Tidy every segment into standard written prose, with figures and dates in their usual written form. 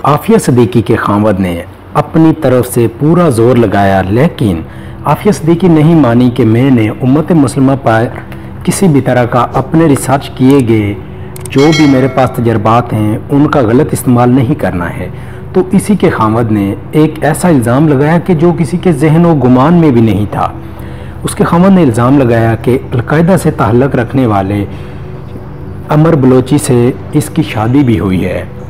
आफिया सिद्दीकी के खामद ने अपनी तरफ से पूरा जोर लगाया, लेकिन आफिया सिद्दीकी नहीं मानी कि मैंने उम्मत मुस्लिमा पर किसी भी तरह का अपने रिसर्च किए गए जो भी मेरे पास तजर्बात हैं उनका गलत इस्तेमाल नहीं करना है। तो इसी के खामद ने एक ऐसा इल्ज़ाम लगाया कि जो किसी के जहन व गुमान में भी नहीं था। उसके खामद ने इल्ज़ाम लगाया कि अलकायदा से ताल्लुक़ रखने वाले अमर बलोची से इसकी शादी भी हुई है,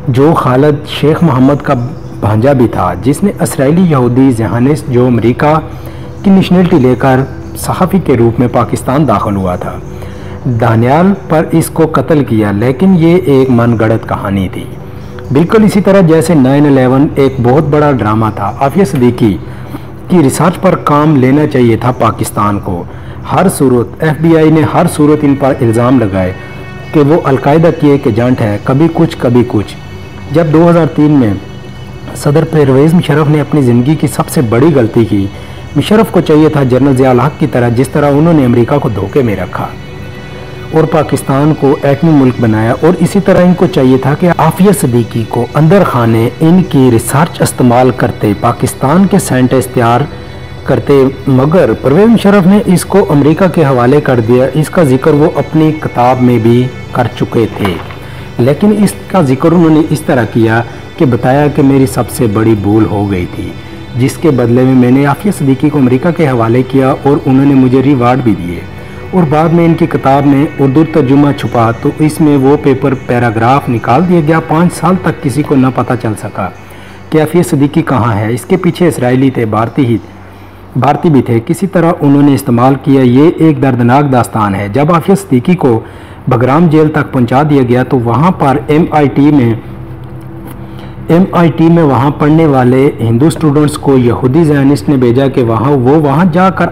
जो खालिद शेख मोहम्मद का भांजा भी था, जिसने इसराइली यहूदी ज़हानिस्ट जो अमेरिका की नेशनलिटी लेकर सहाफ़ी के रूप में पाकिस्तान दाखिल हुआ था, दानियाल पर इसको कत्ल किया। लेकिन ये एक मनगढ़ंत कहानी थी, बिल्कुल इसी तरह जैसे 9/11 एक बहुत बड़ा ड्रामा था। आफिया सिद्दीकी की रिसर्च पर काम लेना चाहिए था पाकिस्तान को। हर सूरत FBI ने हर सूरत इन पर इल्ज़ाम लगाए कि वो अलकायदा की एक एजेंट है, कभी कुछ कभी कुछ। जब 2003 में सदर परवेज़ मुशर्रफ ने अपनी ज़िंदगी की सबसे बड़ी गलती की, मुशर्रफ को चाहिए था जनरल ज़िया उल हक की तरह, जिस तरह उन्होंने अमेरिका को धोखे में रखा और पाकिस्तान को एटमी मुल्क बनाया, और इसी तरह इनको चाहिए था कि आफिया सिद्दीकी को अंदर खाने इनकी रिसर्च इस्तेमाल करते, पाकिस्तान के साइंटिस्ट तैयार करते। मगर परवेज़ मुशर्रफ ने इसको अमेरिका के हवाले कर दिया। इसका जिक्र वो अपनी किताब में भी कर चुके थे, लेकिन इसका जिक्र उन्होंने इस तरह किया कि बताया कि मेरी सबसे बड़ी भूल हो गई थी, जिसके बदले में मैंने आफिया सिद्दीकी को अमेरिका के हवाले किया और उन्होंने मुझे रिवार्ड भी दिए। और बाद में इनकी किताब में उर्दू तर्जुमा छुपा तो इसमें वो पेपर पैराग्राफ निकाल दिया गया। 5 साल तक किसी को न पता चल सका कि आफिया सिद्दीकी कहाँ है। इसके पीछे इसराइली थे, भारतीय भी थे, किसी तरह उन्होंने इस्तेमाल किया। ये एक दर्दनाक दास्तान है। जब आफिया सिद्दीकी को बगराम जेल तक पहुंचा दिया गया तो वहाँ पर MIT में वहाँ पढ़ने वाले हिंदू स्टूडेंट्स को यहूदी ज़ायनिस्ट ने भेजा कि वहाँ जाकर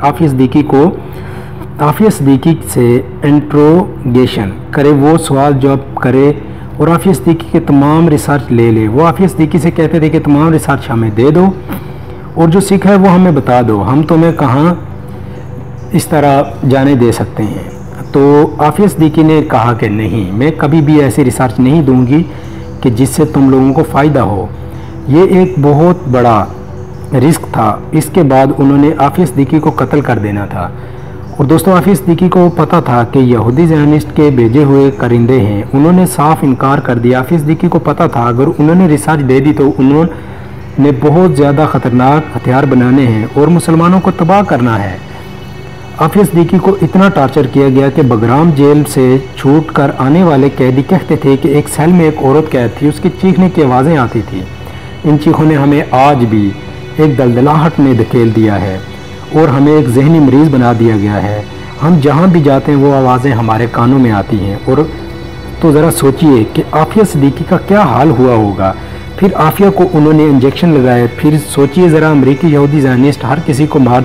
आफिया सिद्दीकी से इंट्रोगेशन करे, वो सवाल जवाब करे और आफिया सिद्दीकी के तमाम रिसर्च ले। वो आफिया सिद्दीकी से कहते थे कि तमाम रिसर्च हमें दे दो और जो सीखा है वो हमें बता दो, हम तुम्हें कहाँ इस तरह जाने दे सकते हैं। तो आफिया सिद्दीकी ने कहा कि नहीं, मैं कभी भी ऐसी रिसर्च नहीं दूंगी कि जिससे तुम लोगों को फ़ायदा हो। ये एक बहुत बड़ा रिस्क था। इसके बाद उन्होंने आफिया सिद्दीकी को कत्ल कर देना था। और दोस्तों, आफिया सिद्दीकी को पता था कि यहूदी ज़ायनिस्ट के भेजे हुए करिंदे हैं। उन्होंने साफ इनकार कर दिया। आफिया सिद्दीकी को पता था अगर उन्होंने रिसर्च दे दी तो उन्होंने बहुत ज़्यादा ख़तरनाक हथियार बनाने हैं और मुसलमानों को तबाह करना है। आफिया सिद्दीकी को इतना टॉर्चर किया गया कि बगराम जेल से छूट कर आने वाले कैदी कहते थे कि एक सेल में एक औरत कैद थी, उसकी चीखने की आवाज़ें आती थी। इन चीखों ने हमें आज भी एक दलदलाहट में धकेल दिया है और हमें एक जहनी मरीज़ बना दिया गया है। हम जहाँ भी जाते हैं वो आवाज़ें हमारे कानों में आती हैं। और तो ज़रा सोचिए कि आफिया सिद्दीकी का क्या हाल हुआ होगा। फिर आफिया को उन्होंने इंजेक्शन लगाए। फिर सोचिए ज़रा, अमेरिकी यहूदी ज़ायनिस्ट हर किसी को मार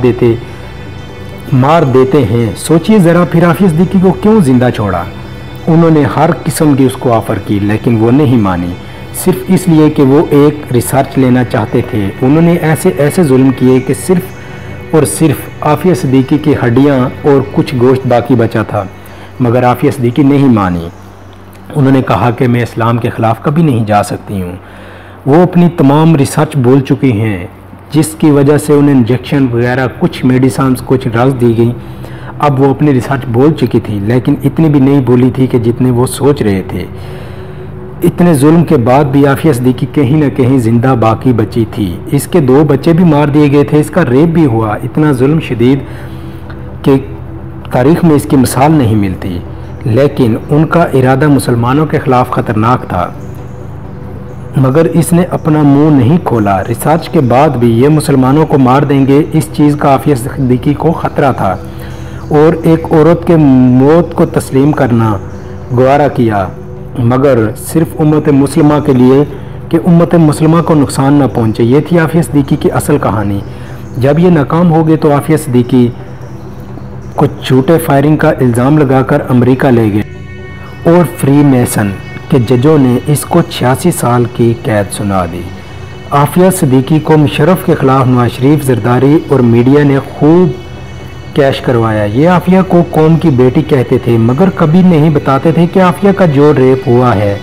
देते हैं। सोचिए ज़रा, फिर आफिया सिद्दीकी को क्यों ज़िंदा छोड़ा। उन्होंने हर किस्म की उसको ऑफ़र की, लेकिन वो नहीं मानी, सिर्फ इसलिए कि वो एक रिसर्च लेना चाहते थे। उन्होंने ऐसे जुल्म किए कि सिर्फ और सिर्फ आफिया सिद्दीकी की हड्डियाँ और कुछ गोश्त बाकी बचा था। मगर आफिया सिद्दीकी नहीं मानी। उन्होंने कहा कि मैं इस्लाम के ख़िलाफ़ कभी नहीं जा सकती हूँ। वो अपनी तमाम रिसर्च भूल चुकी हैं, जिसकी वजह से उन्हें इंजेक्शन वगैरह, कुछ मेडिसिन, कुछ ड्रग्स दी गई। अब वो अपनी रिसर्च भूल चुकी थी, लेकिन इतनी भी नहीं भूली थी कि जितने वो सोच रहे थे। इतने जुल्म के बाद भी आफिया सिद्दीकी कहीं ना कहीं ज़िंदा बाकी बची थी। इसके 2 बच्चे भी मार दिए गए थे, इसका रेप भी हुआ। इतना जुल्म शदीद कि तारीख़ में इसकी मिसाल नहीं मिलती। लेकिन उनका इरादा मुसलमानों के ख़िलाफ़ ख़तरनाक था, मगर इसने अपना मुंह नहीं खोला। रिसर्च के बाद भी ये मुसलमानों को मार देंगे, इस चीज़ का आफिया सिद्दीकी को ख़तरा था और एक औरत के मौत को तस्लीम करना गवारा किया, मगर सिर्फ उम्मत मुस्लिमा के लिए कि उम्मत मुस्लिमा को नुकसान न पहुँचे। ये थी आफिया सिद्दीकी की असल कहानी। जब ये नाकाम हो गए तो आफिया सिद्दीकी को झूठे फायरिंग का इल्ज़ाम लगाकर अमेरिका ले गए और फ्री मेसन के जजों ने इसको 86 साल की कैद सुना दी। आफिया सिद्दीकी को मुशर्रफ के ख़िलाफ़ नवाज शरीफ, जरदारी और मीडिया ने खूब कैश करवाया। ये आफिया को कौम की बेटी कहते थे, मगर कभी नहीं बताते थे कि आफिया का जो रेप हुआ है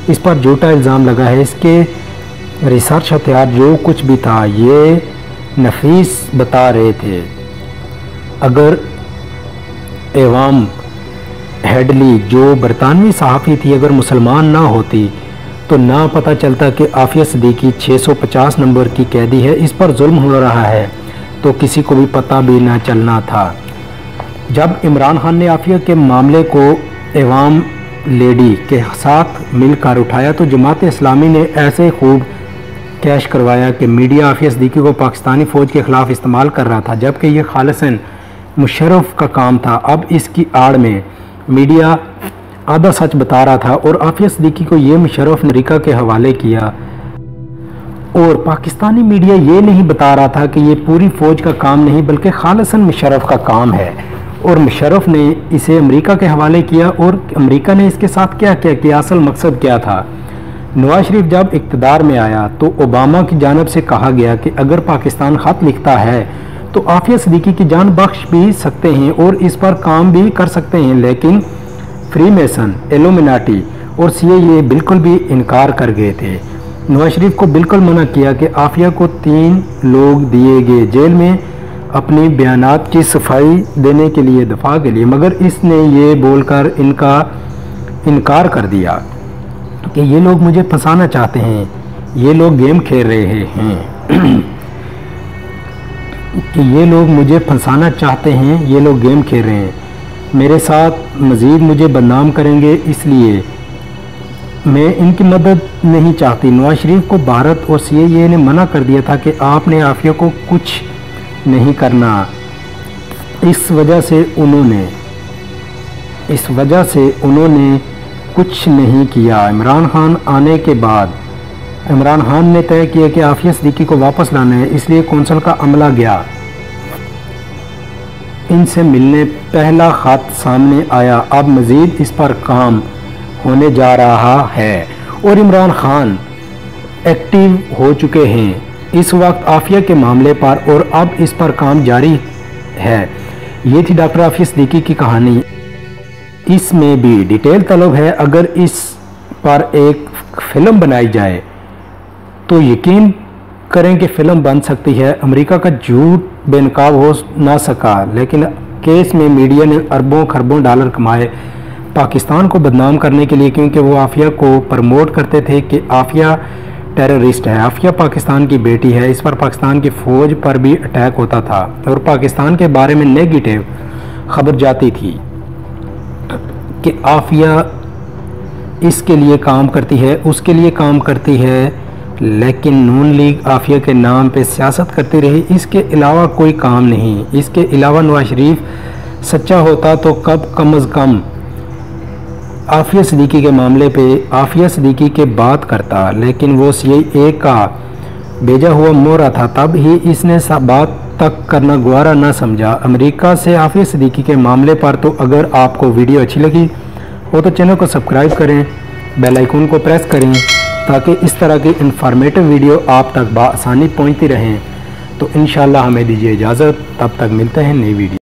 اس پر جھوٹا الزام لگا ہے۔ اس کے ریسرچ ہتھیار جو کچھ بھی تھا یہ نفیس بتا رہے تھے۔ اگر ایوام ہیڈلی جو برطانوی صحافی تھی اگر مسلمان نہ ہوتی تو نہ پتہ چلتا کہ عافیہ صدیقی 650 نمبر کی قیدی ہے، اس پر ظلم ہو رہا ہے، تو کسی کو بھی پتہ بھی نہ چلنا تھا۔ جب عمران خان نے عافیہ کے معاملے کو ایوام لیڈی کے ساتھ مل کر اٹھایا تو جماعت اسلامی نے ایسے خوب کیش کروایا کہ میڈیا عافیہ صدیقی کو پاکستانی فوج کے خلاف استعمال کر رہا تھا، جبکہ یہ خالصاً مشرف کا کام تھا۔ اب اس کی آڑ میں میڈیا آدھا سچ بتا رہا تھا اور عافیہ صدیقی کو یہ مشرف نے امریکہ کے حوالے کیا، اور پاکستانی میڈیا یہ نہیں بتا رہا تھا کہ یہ پوری فوج کا کام نہیں بلکہ خالصاً مشرف کا کام ہے، اور مشرف نے اسے امریکہ کے حوالے کیا۔ اور امریکہ نے اس کے ساتھ کیا کہ اصل مقصد کیا تھا؟ نواز شریف جب اقتدار میں آیا تو اوباما کی جانب سے کہا گیا کہ اگر پاکستان خط لکھتا ہے تو عافیہ صدیقی کی جان بخش بھی سکتے ہیں اور اس پر کام بھی کر سکتے ہیں، لیکن فری میسن، ایلومیناٹی اور CIA بالکل بھی انکار کر گئے تھے۔ نواز شریف کو بالکل منع کیا کہ عافیہ کو 3 لوگ دیے گئے جیل میں اپنی بیانات کی صفائی دینے کے لیے، دفاع کے لیے، مگر اس نے یہ بول کر ان کا انکار کر دیا کہ یہ لوگ مجھے پھنسانا چاہتے ہیں، یہ لوگ گیم کھیل رہے ہیں کہ یہ لوگ مجھے پھنسانا چاہتے ہیں، یہ لوگ گیم کھیل رہے ہیں، میرے ساتھ مزید مجھے بدنام کریں گے، اس لیے میں ان کی مدد نہیں چاہتی۔ نواز شریف کو بھارت اور CIA نے منع کر دیا تھا کہ آپ نے عافیہ کو کچھ نہیں کرنا، اس وجہ سے انہوں نے کچھ نہیں کیا۔ عمران خان آنے کے بعد عمران خان نے طے کیا کہ عافیہ صدیقی کو واپس لانا ہے، اس لیے کونسل کا عملہ گیا، ان سے ملنے، پہلا خط سامنے آیا، اب مزید اس پر کام ہونے جا رہا ہے اور عمران خان ایکٹیو ہو چکے ہیں اس وقت عافیہ کے معاملے پر، اور اب اس پر کام جاری ہے۔ یہ تھی ڈاکٹر عافیہ صدیقی کی کہانی۔ اس میں بھی ڈیٹیل طلب ہے، اگر اس پر ایک فلم بنائی جائے تو یقین کریں کہ فلم بن سکتی ہے۔ امریکہ کا جھوٹ بے نقاب ہو نہ سکا، لیکن کیس میں میڈیا نے اربوں خربوں ڈالر کمائے پاکستان کو بدنام کرنے کے لیے، کیونکہ وہ عافیہ کو پروموٹ کرتے تھے کہ عافیہ ٹیررسٹ ہے، عافیہ پاکستان کی بیٹی ہے، اس پر پاکستان کی فوج پر بھی اٹیک ہوتا تھا اور پاکستان کے بارے میں نیگیٹو خبر جاتی تھی کہ عافیہ اس کے لیے کام کرتی ہے، اس کے لیے کام کرتی ہے، لیکن نون لیگ عافیہ کے نام پہ سیاست کرتی رہی، اس کے علاوہ کوئی کام نہیں۔ اس کے علاوہ نواز شریف سچا ہوتا تو کم از کم عافیہ صدیقی کے معاملے پہ عافیہ صدیقی کے بات کرتا، لیکن وہ CIA کا بھیجا ہوا مورا تھا، تب ہی اس نے بات تک کرنا گوارا نہ سمجھا امریکہ سے عافیہ صدیقی کے معاملے پر۔ تو اگر آپ کو ویڈیو اچھی لگی ہو تو چینل کو سبسکرائب کریں، بیل آئیکن کو پریس کریں تاکہ اس طرح کی انفارمیٹو ویڈیو آپ تک بآسانی پہنچتی رہیں۔ تو انشاءاللہ ہمیں دیجیے اجازت، تب تک ملتے ہیں نئی ویڈیو۔